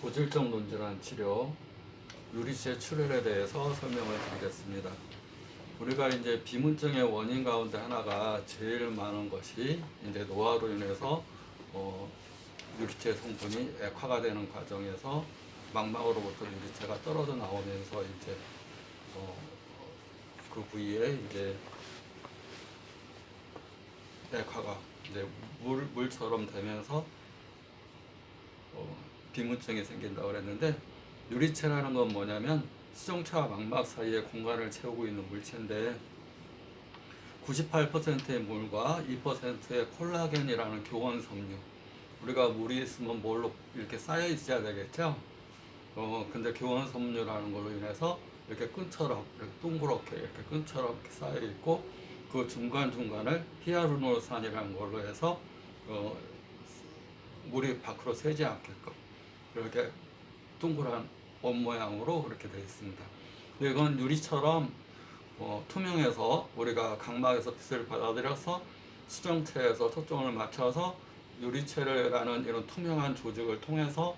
고질적 논질환 치료, 유리체 출혈에 대해서 설명을 드리겠습니다. 우리가 이제 비문증의 원인 가운데 하나가 제일 많은 것이 이제 노화로 인해서 유리체 성분이 액화가 되는 과정에서 망막으로부터 유리체가 떨어져 나오면서 이제 그 부위에 이제 액화가 이제 물처럼 되면서 비문증이 생긴다고 그랬는데, 유리체라는 건 뭐냐면 수정체와 망막 사이에 공간을 채우고 있는 물체인데 98%의 물과 2%의 콜라겐이라는 교원 섬유, 우리가 물이 있으면 뭘로 이렇게 쌓여 있어야 되겠죠. 근데 교원 섬유라는 걸로 인해서 이렇게 끈처럼 이렇게 동그랗게 이렇게 끈처럼 이렇게 쌓여 있고, 그 중간 중간을 히아루론산이라는 걸로 해서 물이 밖으로 새지 않게끔 이렇게 동그란 원 모양으로 그렇게 되어 있습니다. 이건 유리처럼 투명해서 우리가 각막에서 빛을 받아들여서 수정체에서 초점을 맞춰서 유리체라는 이런 투명한 조직을 통해서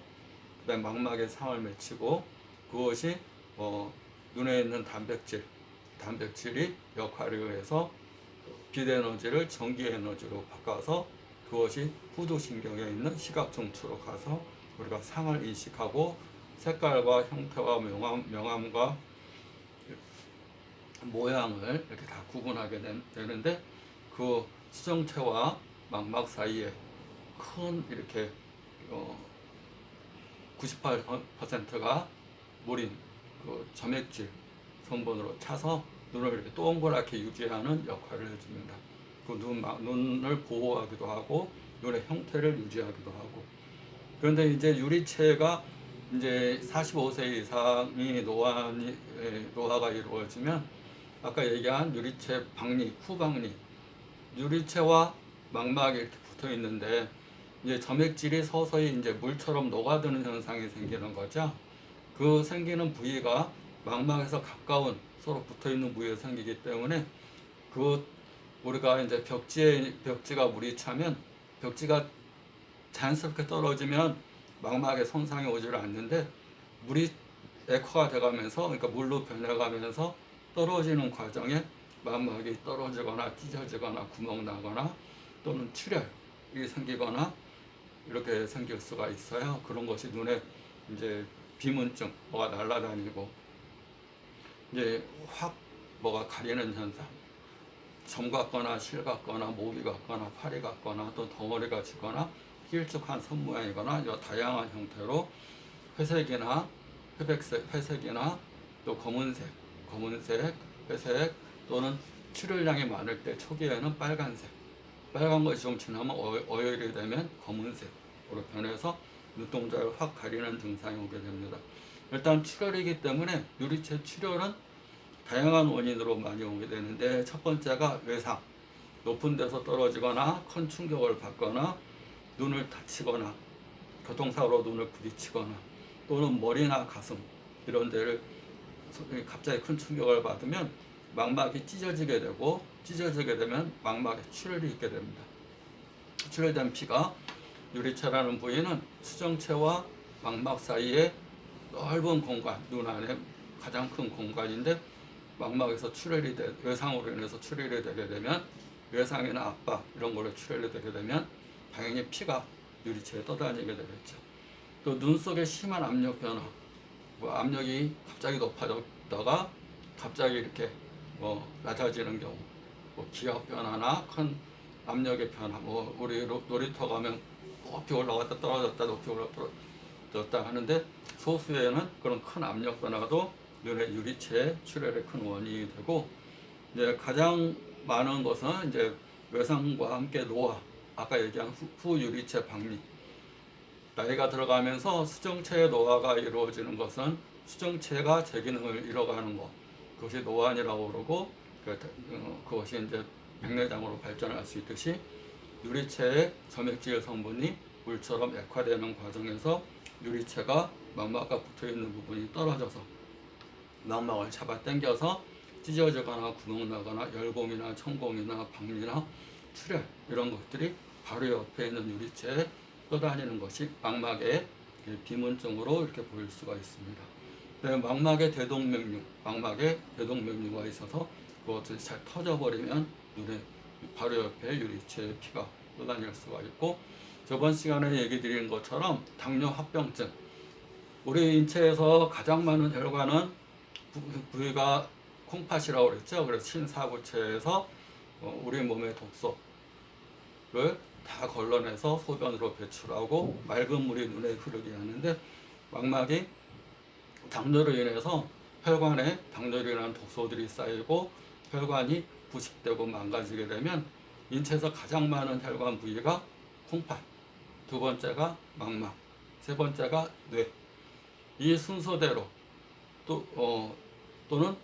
그다음 망막에 상을 맺히고, 그것이 눈에 있는 단백질이 역할에 의해서 빛 에너지를 전기 에너지로 바꿔서 그것이 후두신경에 있는 시각청추로 가서 우리가 상을 인식하고 색깔과 형태와 명암과 모양을 이렇게 다 구분하게 되는데, 그 수정체와 망막 사이에 큰 이렇게 98%가 물인 그 점액질 성분으로 차서 눈을 이렇게 동그랗게 유지하는 역할을 해줍니다. 그 눈을 보호하기도 하고 눈의 형태를 유지하기도 하고. 그런데 이제 유리체가 이제 45세 이상이 노화가 이루어지면 아까 얘기한 유리체 박리, 후박리, 유리체와 망막이 이렇게 붙어 있는데 이제 점액질이 서서히 이제 물처럼 녹아드는 현상이 생기는 거죠. 그 생기는 부위가 망막에서 가까운 서로 붙어 있는 부위에 생기기 때문에 그 우리가 이제 벽지가 물이 차면 벽지가 자연스럽게 떨어지면 망막에 손상이 오지를 않는데, 물이 액화가 돼가면서 그러니까 물로 변해가면서 떨어지는 과정에 망막이 떨어지거나 찢어지거나 구멍 나거나 또는 출혈이 생기거나 이렇게 생길 수가 있어요. 그런 것이 눈에 이제 비문증, 뭐가 날아다니고 이제 확 뭐가 가리는 현상, 점 같거나 실 같거나 모기 같거나 파리 같거나 또 덩어리가 지거나 길쭉한 선 모양이거나 여러 다양한 형태로 회색이나 회색이나 또 검은색, 회색 또는 출혈량이 많을 때 초기에는 빨간 것이 좀 지나면 어혈이 되면 검은색으로 변해서 눈동자를 확 가리는 증상이 오게 됩니다. 일단 출혈이기 때문에 유리체 출혈은 다양한 원인으로 많이 오게 되는데, 첫 번째가 외상, 높은 데서 떨어지거나 큰 충격을 받거나 눈을 다치거나 교통사고로 눈을 부딪히거나 또는 머리나 가슴 이런 데를 갑자기 큰 충격을 받으면 망막이 찢어지게 되면 망막에 출혈이 있게 됩니다. 출혈된 피가, 유리체라는 부위는 수정체와 망막 사이에 넓은 공간, 눈 안에 가장 큰 공간인데, 망막에서 외상으로 인해서 출혈이 되게 되면, 외상이나 압박 이런 걸로 출혈이 되게 되면 당연히 피가 유리체에 떠다니게 되겠죠. 또 눈 속에 심한 압력 변화, 압력이 갑자기 높아졌다가 갑자기 이렇게 낮아지는 경우, 기압 변화나 큰 압력의 변화, 우리 놀이터 가면 높이 올라갔다 떨어졌다 높이 올라갔다 떨어졌다 하는데, 소수에는 그런 큰 압력 변화도 눈의 유리체의 출혈의 큰 원인이 되고, 이제 가장 많은 것은 이제 외상과 함께 노화, 아까 얘기한 후유리체 박리. 나이가 들어가면서 수정체의 노화가 이루어지는 것은 수정체가 제 기능을 잃어가는 것, 그것이 노안이라고 그러고, 그것이 이제 백내장으로 발전할 수 있듯이 유리체의 점액질 성분이 물처럼 액화되는 과정에서 유리체가 망막과 붙어있는 부분이 떨어져서 망막을 잡아 당겨서 찢어지거나 구멍나거나 열공이나 천공이나 박리나 출혈 이런 것들이 바로 옆에 있는 유리체에 떠다니는 것이 망막의 비문증으로 이렇게 보일 수가 있습니다. 네, 망막에 대동맥류가 있어서 그것을 잘 터져버리면 눈에 바로 옆에 유리체에 피가 쏟아질 수가 있고, 저번 시간에 얘기 드린 것처럼 당뇨 합병증, 우리 인체에서 가장 많은 혈관은 부위가 콩팥이라고 그랬죠. 그래서 신사구체에서 우리 몸의 독소를 다 걸러내서 소변으로 배출하고 맑은 물이 눈에 흐르게 하는데, 망막이 당뇨로 인해서 혈관에 당뇨로 인한 독소들이 쌓이고 혈관이 부식되고 망가지게 되면 인체에서 가장 많은 혈관 부위가 콩팥, 두 번째가 망막, 세 번째가 뇌. 이 순서대로 또는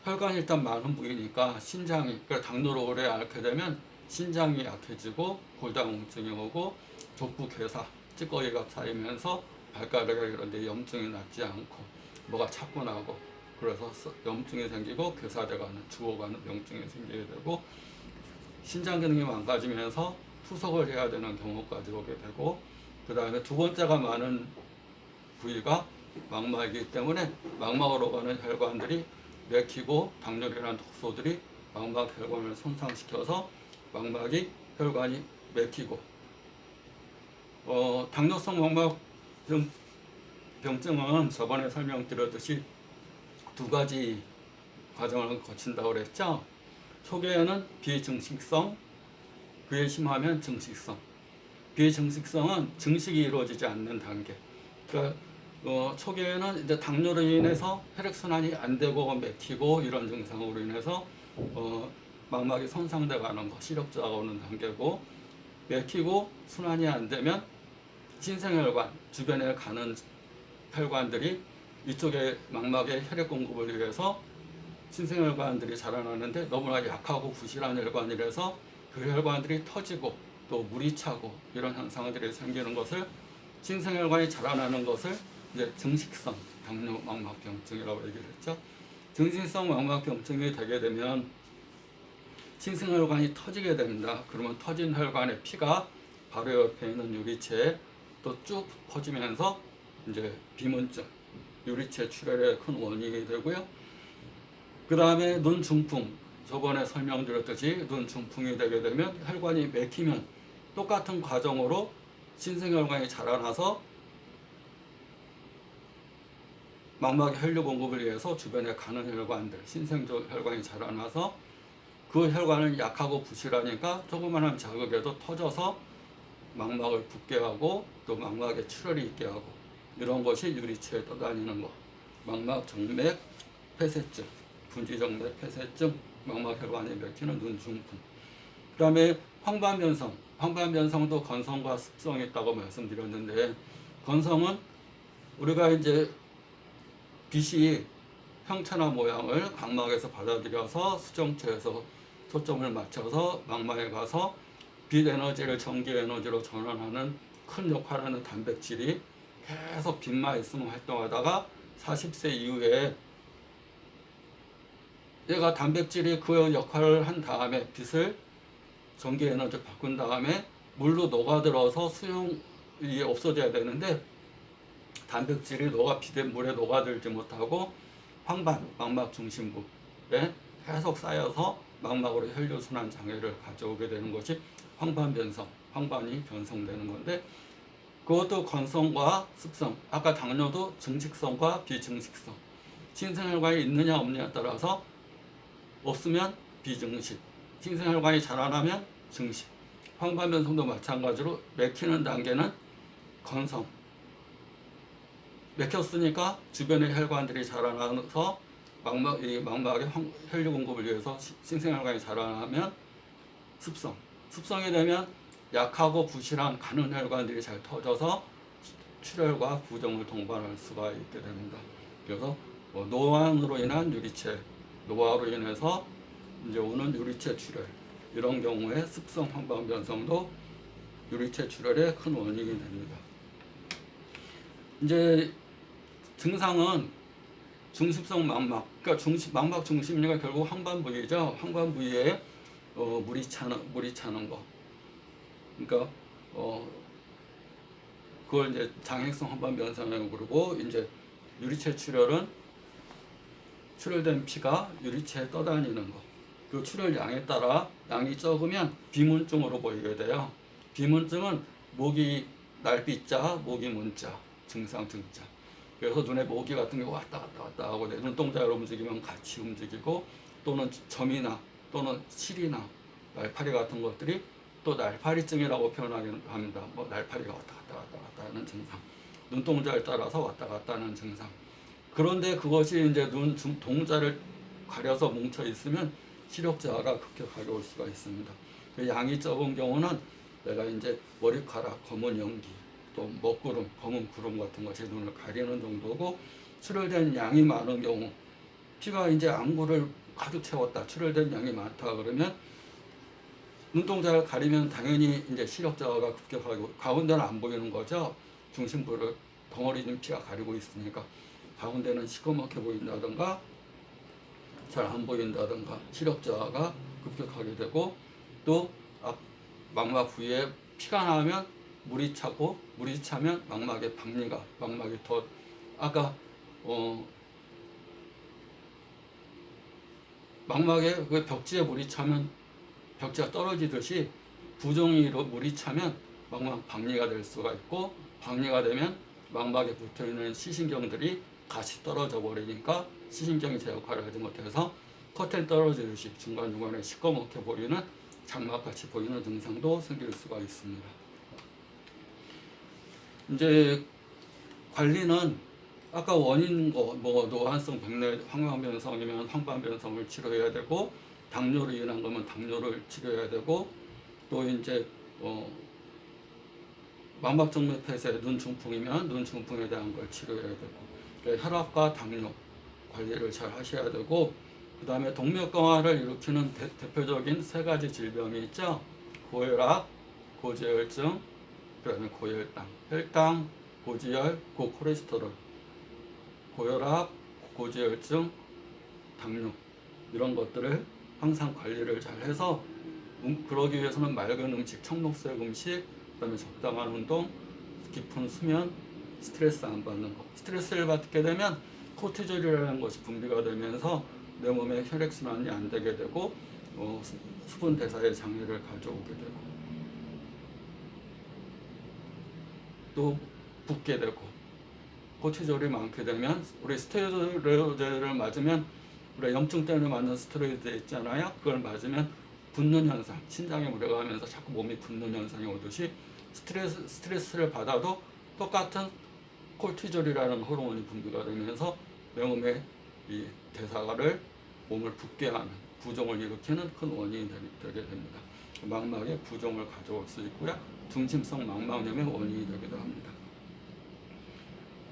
혈관이 일단 많은 부위니까 신장이, 그러니까 당뇨로 오래 앓게 되면 신장이 약해지고 골다공증이 오고 족부 괴사, 찌꺼기가 쌓이면서 발가락에 이런 데 염증이 낫지 않고 뭐가 자꾸 나고, 그래서 염증이 생기고 괴사돼가는 죽어가는 병증이 생기게 되고, 신장 기능이 망가지면서 투석을 해야 되는 경우까지 오게 되고, 그 다음에 두 번째가 많은 부위가 망막이기 때문에 망막으로 가는 혈관들이 맥히고 당뇨로 인한 독소들이 망막 혈관을 손상시켜서 망막이 혈관이 맥히고, 당뇨성 망막 병증은 저번에 설명드렸듯이 두 가지 과정을 거친다고 그랬죠. 초기에는 비증식성, 그에 심하면 증식성. 비증식성은 증식이 이루어지지 않는 단계. 그러니까 초기에는 이제 당뇨로 인해서 혈액순환이 안 되고 맥히고 이런 증상으로 인해서 망막이 손상돼 가는 거, 시력저하가 오는 단계고, 맥히고 순환이 안 되면 신생혈관, 주변에 가는 혈관들이 이쪽에 망막에 혈액 공급을 위해서 신생혈관들이 자라나는데 너무나 약하고 부실한 혈관이라서 그 혈관들이 터지고 또 물이 차고 이런 현상들이 생기는 것을, 신생혈관이 자라나는 것을 이제 증식성 당뇨 망막병증이라고 얘기를 했죠. 증식성 망막병증이 되게 되면 신생혈관이 터지게 됩니다. 그러면 터진 혈관의 피가 바로 옆에 있는 유리체에 또 쭉 퍼지면서 이제 비문증, 유리체 출혈의 큰 원인이 되고요. 그 다음에 눈 중풍, 저번에 설명드렸듯이 눈 중풍이 되게 되면 혈관이 맥히면 똑같은 과정으로 신생혈관이 자라나서 망막의 혈류 공급을 위해서 주변에 가는 혈관들, 신생적 혈관이 자라나서 그 혈관은 약하고 부실하니까 조그마한 자극에도 터져서 망막을 붓게 하고 또 망막에 출혈이 있게 하고, 이런 것이 유리체에 떠다니는 것. 망막 정맥 폐쇄증, 분지정맥 폐쇄증, 망막 혈관이 맥히는 눈 중풍. 그 다음에 황반변성. 황반변성도 건성과 습성이 있다고 말씀드렸는데, 건성은 우리가 이제 빛이 형체나 모양을 각막에서 받아들여서 수정체에서 초점을 맞춰서 망막에 가서 빛 에너지를 전기 에너지로 전환하는 큰 역할을 하는 단백질이 계속 빛만 있으면 활동하다가 40세 이후에 얘가 단백질이 그 역할을 한 다음에 빛을 전기 에너지로 바꾼 다음에 물로 녹아들어서 수용이 없어져야 되는데, 단백질이 빛에 물에 녹아들지 못하고 황반, 망막 중심부에 계속 쌓여서 망막으로 혈류순환 장애를 가져오게 되는 것이 황반변성, 황반이 변성되는 건데, 그것도 건성과 습성, 아까 당뇨도 증식성과 비증식성, 신생혈관이 있느냐 없느냐에 따라서 없으면 비증식, 신생혈관이 자라나면 증식. 황반변성도 마찬가지로 맥히는 단계는 건성, 맥혔으니까 주변의 혈관들이 자라나서 망막의 혈류 공급을 위해서 신생혈관이 자라나면 습성, 습성이 되면 약하고 부실한 가는 혈관들이 잘 터져서 출혈과 부종을 동반할 수가 있게 됩니다. 그래서 노안으로 인한 유리체, 노화로 인해서 이제 오는 유리체 출혈, 이런 경우에 습성 황반변성도 유리체 출혈의 큰 원인이 됩니다. 이제 증상은 중심성 망막, 그러니까 망막 중심리가 결국 황반 부위죠. 황반 부위에 물이 차는 거. 그러니까 그걸 이제 장행성 한반 변성이라고 그러고, 이제 유리체 출혈은 출혈된 피가 유리체에 떠다니는 거. 그 출혈량에 따라 양이 적으면 비문증으로 보이게 돼요. 비문증은 목이 날비자, 목이 문자, 증상 증자. 그래서 눈에 모기 같은 게 왔다 갔다 왔다 하고 내 눈동자를 움직이면 같이 움직이고, 또는 점이나 또는 실이나 날파리 같은 것들이 또 날파리증이라고 표현하긴 합니다. 뭐 날파리가 왔다 갔다 왔다 갔다 하는 증상, 눈동자에 따라서 왔다 갔다 하는 증상. 그런데 그것이 이제 눈 동자를 가려서 뭉쳐 있으면 시력저하가 급격하게 올 수가 있습니다. 그 양이 적은 경우는 내가 이제 머리카락, 검은 연기, 또 먹구름, 검은 구름 같은 것이 눈을 가리는 정도고, 출혈된 양이 많은 경우, 피가 이제 안구를 가득 채웠다, 출혈된 양이 많다 그러면 눈동자를 가리면 당연히 이제 시력저하가 급격하고, 가운데는 안 보이는 거죠. 중심부를 덩어리 진 피가 가리고 있으니까 가운데는 시커멓게 보인다든가 잘 안 보인다든가 시력저하가 급격하게 되고, 또 망막 부위에 피가 나면 물이 차고, 물이 차면 망막에 박리가, 망막이 더 아까 망막에 그 벽지에 물이 차면 벽지가 떨어지듯이 부종이로 물이 차면 망막 박리가 될 수가 있고, 박리가 되면 망막에 붙어있는 시신경들이 같이 떨어져 버리니까 시신경이 제 역할을 하지 못해서 커튼 떨어지듯이 중간중간에 시꺼멓게 보이는 장막같이 보이는 증상도 생길 수가 있습니다. 이제 관리는 아까 원인 뭐 노환성 백내 황반변성이면 황반변성을 치료해야 되고, 당뇨로 인한 거면 당뇨를 치료해야 되고, 또 이제 망막정맥 폐쇄 눈중풍이면 눈중풍에 대한 걸 치료해야 되고, 그러니까 혈압과 당뇨 관리를 잘 하셔야 되고, 그 다음에 동맥경화를 일으키는 대표적인 세 가지 질병이 있죠. 고혈압, 고지혈증, 그 다음에 고혈당, 혈당, 고지혈, 고콜레스테롤, 고혈압, 고지혈증, 당뇨, 이런 것들을 항상 관리를 잘 해서, 그러기 위해서는 맑은 음식, 청록색 음식, 그 다음에 적당한 운동, 깊은 수면, 스트레스 안 받는 것. 스트레스를 받게 되면 코티졸이라는 것이 분비가 되면서 내 몸에 혈액순환이 안 되게 되고, 수분 대사에 장애를 가져오게 되고, 또 붓게 되고, 코티졸이 많게 되면, 우리 스테로이드를 맞으면, 우리 염증 때문에 맞는 스테로이드 있잖아요. 그걸 맞으면 붓는 현상, 신장에 무리가 가면서 자꾸 몸이 붓는 현상이 오듯이, 스트레스를 받아도 똑같은 콜티졸이라는 호르몬이 분비가 되면서 내 몸의 이 대사를 몸을 붓게 하는, 부종을 일으키는 큰 원인이 되게 됩니다. 망막에 부종을 가져올 수 있고요. 중심성 망막염의 원인이 되기도 합니다.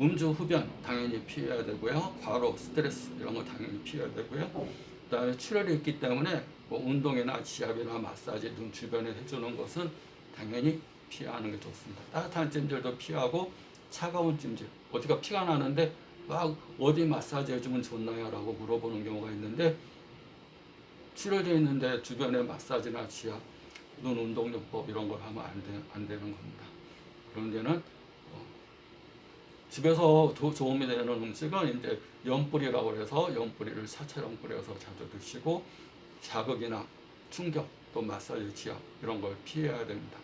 음주, 흡연 당연히 피해야 되고요. 과로, 스트레스 이런 거 당연히 피해야 되고요. 그 다음에 출혈이 있기 때문에 뭐 운동이나 지압이나 마사지 눈 주변에 해주는 것은 당연히 피하는 게 좋습니다. 따뜻한 찜질도 피하고, 차가운 찜질, 어디가 피가 나는데 막 어디 마사지 해주면 좋나요? 라고 물어보는 경우가 있는데, 출혈되어 있는데 주변에 마사지나 지압, 눈 운동요법 이런 걸 하면 안 되는 겁니다. 그런 데는 집에서 도움이 되는 음식은 이제 연뿌리라고 해서 연뿌리를 사처럼 뿌려서 자주 드시고, 자극이나 충격, 또 마사지, 지압 이런 걸 피해야 됩니다.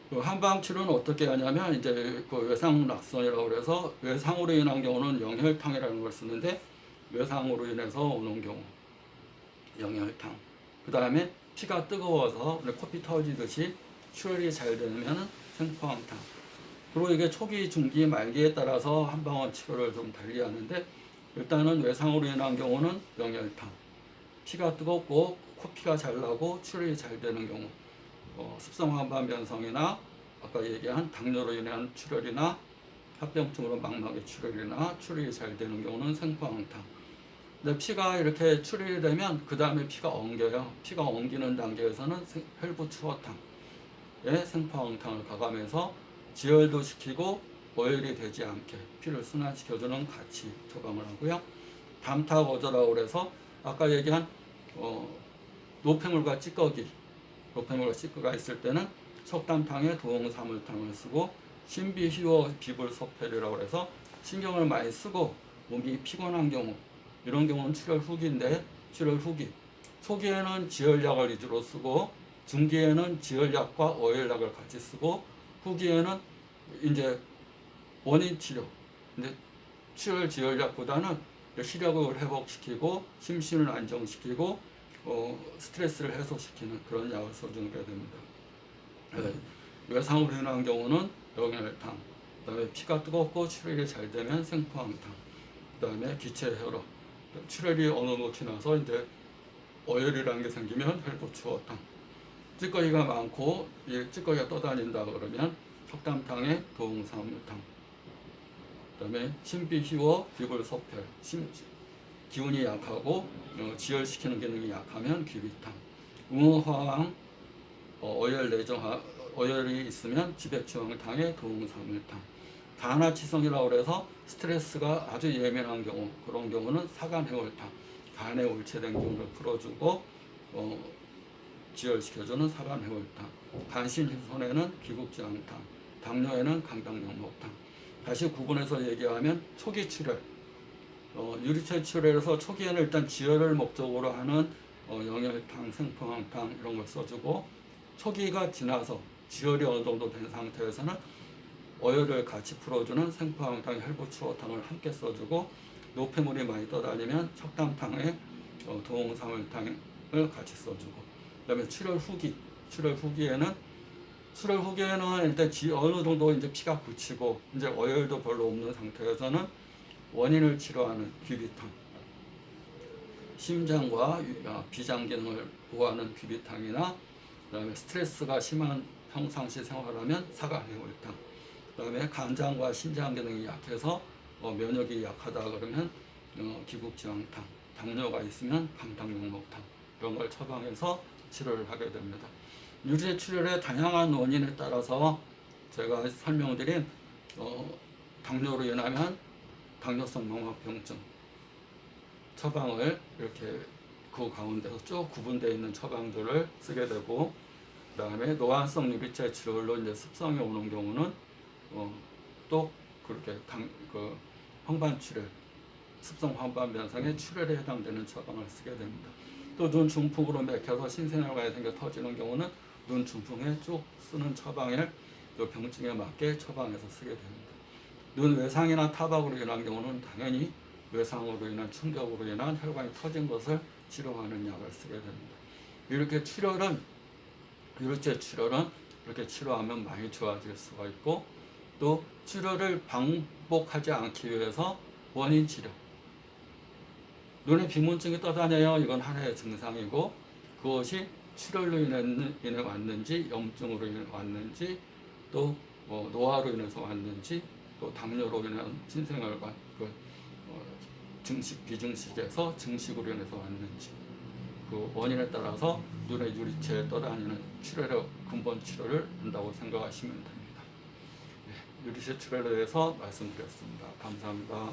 그 한방 치료는 어떻게 하냐면, 이제 그 외상 낙선이라고 해서 외상으로 인한 경우는 영혈탕이라는 걸 쓰는데, 외상으로 인해서 오는 경우 영혈탕, 그 다음에 피가 뜨거워서 코피 터지듯이 출혈이 잘 되면 생포항탕. 그리고 이게 초기, 중기, 말기에 따라서 한방원 치료를 좀 달리하는데, 일단은 외상으로 인한 경우는 영혈탕, 피가 뜨겁고 코피가 잘 나고 출혈이 잘 되는 경우, 습성한반변성이나 아까 얘기한 당뇨로 인한 출혈이나 합병증으로 망막의 출혈이나 출혈이 잘 되는 경우는 생포항탕. 근데 피가 이렇게 출혈이 되면 그 다음에 피가 엉겨요. 피가 엉기는 단계에서는 혈부추어탕에 생포항탕을 가가면서 지혈도 시키고 오열이 되지 않게 피를 순환시켜주는 같이 처방을 하고요. 담타거저라고 해서 아까 얘기한 노폐물과 찌꺼기가 있을 때는 석담탕에 도홍사물탕을 쓰고 신비휘워 비불소펠이라고 해서 신경을 많이 쓰고 몸이 피곤한 경우 이런 경우는 출혈 후기인데 출혈 후기 초기에는 지혈약을 위주로 쓰고 중기에는 지혈약과 어혈약을 같이 쓰고 후기에는 이제 원인 치료 근데 출혈 지혈약보다는 시력을 회복시키고 심신을 안정시키고 스트레스를 해소시키는 그런 약을 써주게 됩니다. 외상으로 인한 경우는 영혈탕, 그다음에 피가 뜨겁고 출혈이 잘 되면 생포항탕, 그다음에 기체혈압, 출혈이 어느 정도 지나서 이제 어혈이라는 게 생기면 혈도추어탕, 찌꺼기가 많고 이 찌꺼기가 떠다닌다 그러면 석담탕에 도홍사물탕, 그다음에 신비휘워 비불소펠, 기운이 약하고 지혈시키는 기능이 약하면 귀비탕, 웅어화왕, 어혈이 있으면 지백지황탕에 도홍사물탕, 간화치성이라고 해서 스트레스가 아주 예민한 경우 그런 경우는 사간해월탕, 간에 올체된 기운을 풀어주고 지혈시켜주는 사간해월탕, 간신손해는 기국지황탕, 당뇨에는 강당명목탕. 다시 구분해서 얘기하면 초기 출혈, 유리체 출혈에서 초기에는 일단 지혈을 목적으로 하는 영혈탕, 생포항탕 이런 걸 써주고 초기가 지나서 지혈이 어느 정도 된 상태에서는 어혈을 같이 풀어주는 생포항탕, 혈부추어탕을 함께 써주고 노폐물이 많이 떠다니면 석담탕에 도홍사물탕을 같이 써주고 그다음에 출혈 후기에는 일단 어느 정도 이제 피가 굳히고 이제 어혈도 별로 없는 상태에서는 원인을 치료하는 귀비탕, 심장과 비장 기능을 보호하는 귀비탕이나 그다음에 스트레스가 심한 평상시 생활하면 사간해월탕, 그다음에 간장과 신장 기능이 약해서 면역이 약하다 그러면 기국지황탕, 당뇨가 있으면 강당명목탕 이런 걸 처방해서 치료를 하게 됩니다. 유리체 출혈의 다양한 원인에 따라서 제가 설명드린 당뇨로 인하면 당뇨성 망막병증 처방을 이렇게 그 가운데서 쭉 구분되어 있는 처방들을 쓰게 되고 그다음에 노안성 유리체 출혈로 이제 습성이 오는 경우는 또 그렇게 황반 출혈, 습성 황반 변상의 출혈에 해당되는 처방을 쓰게 됩니다. 또 눈 중풍으로 맥혀서 신생혈관이 생겨 터지는 경우는 눈 중풍에 쭉 쓰는 처방을 또 병증에 맞게 처방해서 쓰게 됩니다. 눈 외상이나 타박으로 인한 경우는 당연히 외상으로 인한 충격으로 인한 혈관이 터진 것을 치료하는 약을 쓰게 됩니다. 이렇게 유리체 출혈은 이렇게 치료하면 많이 좋아질 수가 있고 또 출혈을 반복하지 않기 위해서 원인 치료, 눈에 비문증이 떠다녀요. 이건 하나의 증상이고 그것이 출혈로 인해 왔는지 염증으로 인해 왔는지 또 노화로 인해서 왔는지 또 당뇨로 인한 신생혈관 증식 비증식에서 증식으로 인해서 왔는지 그 원인에 따라서 눈의 유리체에 떠다니는 출혈의 근본 치료를 한다고 생각하시면 됩니다. 네, 유리체 출혈에 대해서 말씀드렸습니다. 감사합니다.